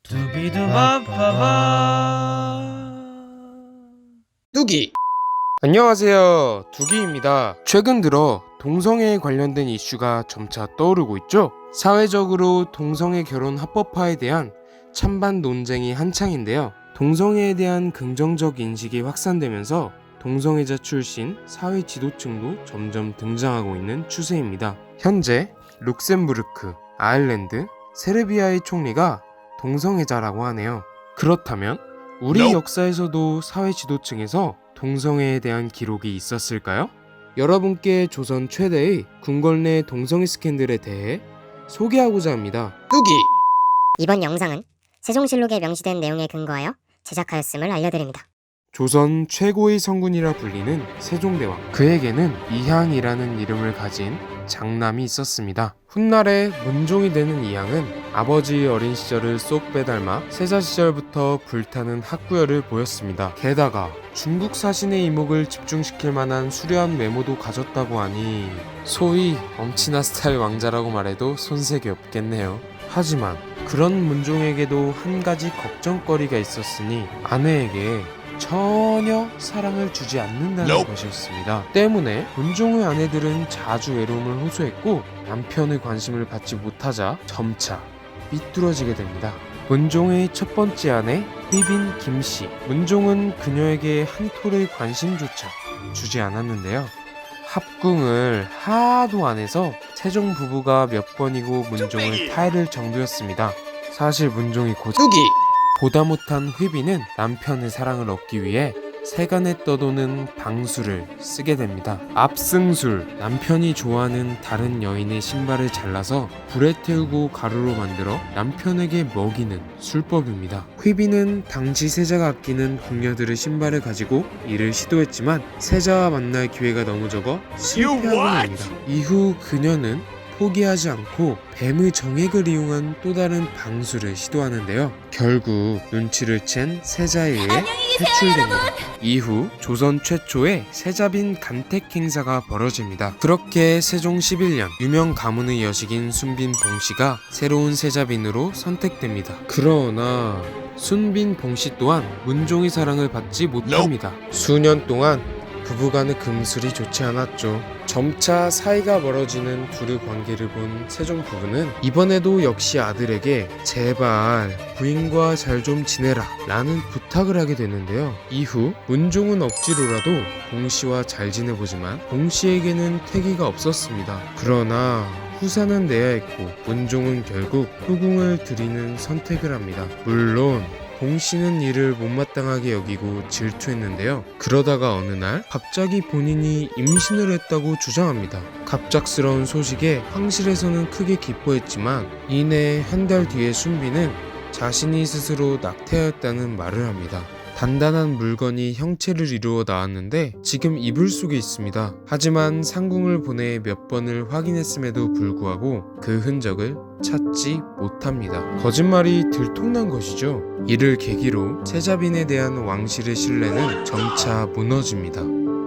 두비두바바바 뚜기. 안녕하세요, 뚜기입니다. 최근 들어 동성애에 관련된 이슈가 점차 떠오르고 있죠. 사회적으로 동성애 결혼 합법화에 대한 찬반 논쟁이 한창인데요. 동성애에 대한 긍정적 인식이 확산되면서 동성애자 출신 사회 지도층도 점점 등장하고 있는 추세입니다. 현재 룩셈부르크, 아일랜드, 세르비아의 총리가 동성애자라고 하네요. 그렇다면 우리 역사에서도 사회 지도층에서 동성애에 대한 기록이 있었을까요? 여러분께 조선 최대의 궁궐 내 동성애 스캔들에 대해 소개하고자 합니다. 뚜기! 이번 영상은 세종실록에 명시된 내용에 근거하여 제작하였음을 알려드립니다. 조선 최고의 성군이라 불리는 세종대왕. 그에게는 이향이라는 이름을 가진 장남이 있었습니다. 훗날에 문종이 되는 이향은 아버지의 어린 시절을 쏙 빼닮아 세자 시절부터 불타는 학구열을 보였습니다. 게다가 중국 사신의 이목을 집중시킬 만한 수려한 외모도 가졌다고 하니 소위 엄친아 스타일 왕자라고 말해도 손색이 없겠네요. 하지만 그런 문종에게도 한 가지 걱정거리가 있었으니 아내에게 전혀 사랑을 주지 않는다는 것이었습니다. 때문에 문종의 아내들은 자주 외로움을 호소했고 남편의 관심을 받지 못하자 점차 삐뚤어지게 됩니다. 문종의 첫 번째 아내 휘빈 김씨. 문종은 그녀에게 한 톨의 관심조차 주지 않았는데요. 합궁을 하도 안 해서 세종 부부가 몇 번이고 문종을 파해를 정도였습니다. 사실 문종이 뚜기! 보다 못한 휘빈은 남편의 사랑을 얻기 위해 세간에 떠도는 방술을 쓰게 됩니다. 압승술, 남편이 좋아하는 다른 여인의 신발을 잘라서 불에 태우고 가루로 만들어 남편에게 먹이는 술법입니다. 휘빈은 당시 세자가 아끼는 궁녀들의 신발을 가지고 이를 시도했지만 세자와 만날 기회가 너무 적어 실패하고 맙니다. 이후 그녀는 포기하지 않고 뱀의 정액을 이용한 또 다른 방술을 시도하는데요. 결국 눈치를 챈 세자에 의해 퇴출됩니다. 이후 조선 최초의 세자빈 간택 행사가 벌어집니다. 그렇게 세종 11년 유명 가문의 여식인 순빈 봉씨가 새로운 세자빈으로 선택됩니다. 그러나 순빈 봉씨 또한 문종의 사랑을 받지 못합니다. 수년 동안 부부간의 금술이 좋지 않았죠. 점차 사이가 멀어지는 둘의 관계를 본 세종 부부는 이번에도 역시 아들에게 제발 부인과 잘 좀 지내라 라는 부탁을 하게 되는데요. 이후 문종은 억지로라도 봉씨와 잘 지내보지만 봉씨에게는 태기가 없었습니다. 그러나 후사는 내야 했고 문종은 결국 후궁을 드리는 선택을 합니다. 물론 봉씨는 이를 못마땅하게 여기고 질투했는데요. 그러다가 어느 날 갑자기 본인이 임신을 했다고 주장합니다. 갑작스러운 소식에 황실에서는 크게 기뻐했지만 이내 한 달 뒤에 순비는 자신이 스스로 낙태하였다는 말을 합니다. 단단한 물건이 형체를 이루어 나왔는데 지금 이불 속에 있습니다. 하지만 상궁을 보내 몇 번을 확인했음에도 불구하고 그 흔적을 찾지 못합니다. 거짓말이 들통난 것이죠. 이를 계기로 세자빈에 대한 왕실의 신뢰는 점차 무너집니다.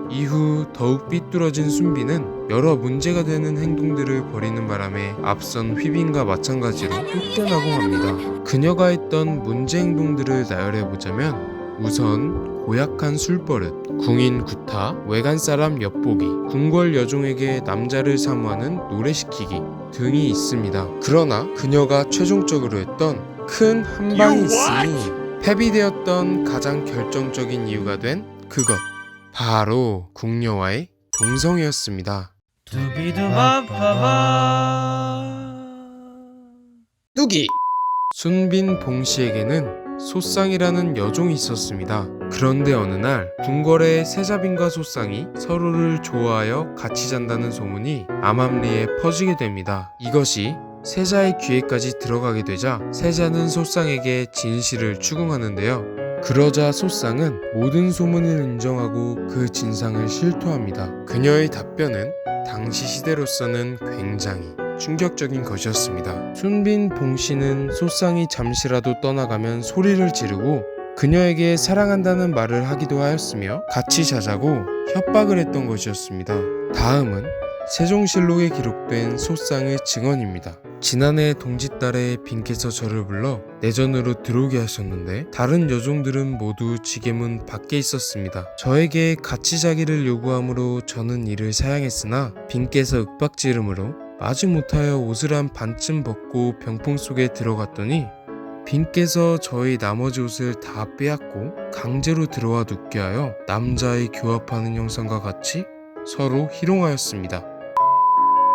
이후 더욱 삐뚤어진 순비는 여러 문제가 되는 행동들을 벌이는 바람에 앞선 휘빈과 마찬가지로 쫓겨나고 맙니다. 그녀가 했던 문제 행동들을 나열해보자면 우선 고약한 술버릇, 궁인 구타, 외간 사람 엿보기, 궁궐 여종에게 남자를 사모하는 노래시키기 등이 있습니다. 그러나 그녀가 최종적으로 했던 큰 한방이 있으니 폐비되었던 가장 결정적인 이유가 된 그것, 바로 궁녀와의 동성애였습니다. 두비두바바바 뚜기! 순빈 봉씨에게는 소쌍이라는 여종이 있었습니다. 그런데 어느 날 궁궐의 세자빈과 소쌍이 서로를 좋아하여 같이 잔다는 소문이 암암리에 퍼지게 됩니다. 이것이 세자의 귀에까지 들어가게 되자 세자는 소쌍에게 진실을 추궁하는데요. 그러자 소쌍은 모든 소문을 인정하고 그 진상을 실토합니다. 그녀의 답변은 당시 시대로서는 굉장히 충격적인 것이었습니다. 순빈 봉씨는 소쌍이 잠시라도 떠나가면 소리를 지르고 그녀에게 사랑한다는 말을 하기도 하였으며 같이 자자고 협박을 했던 것이었습니다. 다음은 세종실록에 기록된 소상의 증언입니다. 지난해 동짓달에 빈께서 저를 불러 내전으로 들어오게 하셨는데 다른 여종들은 모두 지게문 밖에 있었습니다. 저에게 같이 자기를 요구하므로 저는 이를 사양했으나 빈께서 윽박지름으로 마지못하여 옷을 한 반쯤 벗고 병풍 속에 들어갔더니 빈께서 저의 나머지 옷을 다 빼앗고 강제로 들어와 눕게 하여 남자의 교합하는 형상과 같이 서로 희롱하였습니다.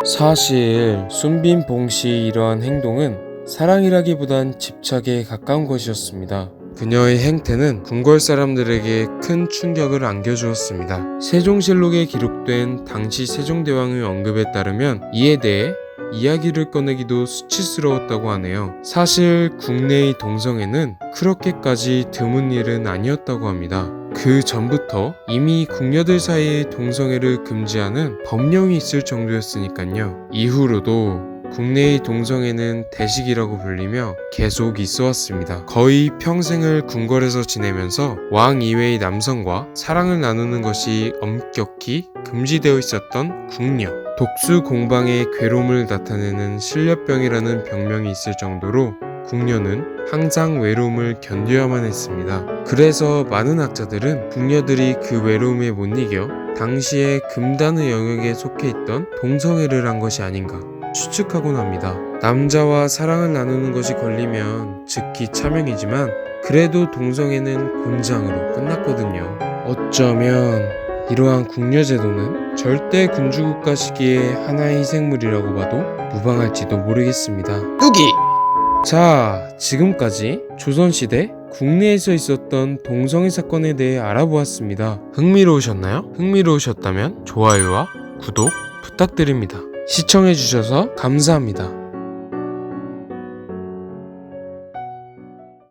사실 순빈 봉씨의 이러한 행동은 사랑이라기보단 집착에 가까운 것이었습니다. 그녀의 행태는 궁궐 사람들에게 큰 충격을 안겨주었습니다. 세종실록에 기록된 당시 세종대왕의 언급에 따르면 이에 대해 이야기를 꺼내기도 수치스러웠다고 하네요. 사실 국내의 동성애는 그렇게까지 드문 일은 아니었다고 합니다. 그 전부터 이미 궁녀들 사이의 동성애를 금지하는 법령이 있을 정도였으니까요. 이후로도 국내의 동성애는 대식이라고 불리며 계속 있어 왔습니다. 거의 평생을 궁궐에서 지내면서 왕 이외의 남성과 사랑을 나누는 것이 엄격히 금지되어 있었던 궁녀. 독수 공방의 괴로움을 나타내는 신려병이라는 병명이 있을 정도로 궁녀는 항상 외로움을 견뎌야만 했습니다. 그래서 많은 학자들은 궁녀들이 그 외로움에 못 이겨 당시에 금단의 영역에 속해 있던 동성애를 한 것이 아닌가 추측하곤 합니다. 남자와 사랑을 나누는 것이 걸리면 즉히 차명이지만 그래도 동성애는 곤장으로 끝났거든요. 어쩌면 이러한 궁녀제도는 절대 군주국가 시기의 하나의 희생물이라고 봐도 무방할지도 모르겠습니다. 뚜기! 자, 지금까지 조선시대 국내에서 있었던 동성애 사건에 대해 알아보았습니다. 흥미로우셨나요? 흥미로우셨다면 좋아요와 구독 부탁드립니다. 시청해주셔서 감사합니다.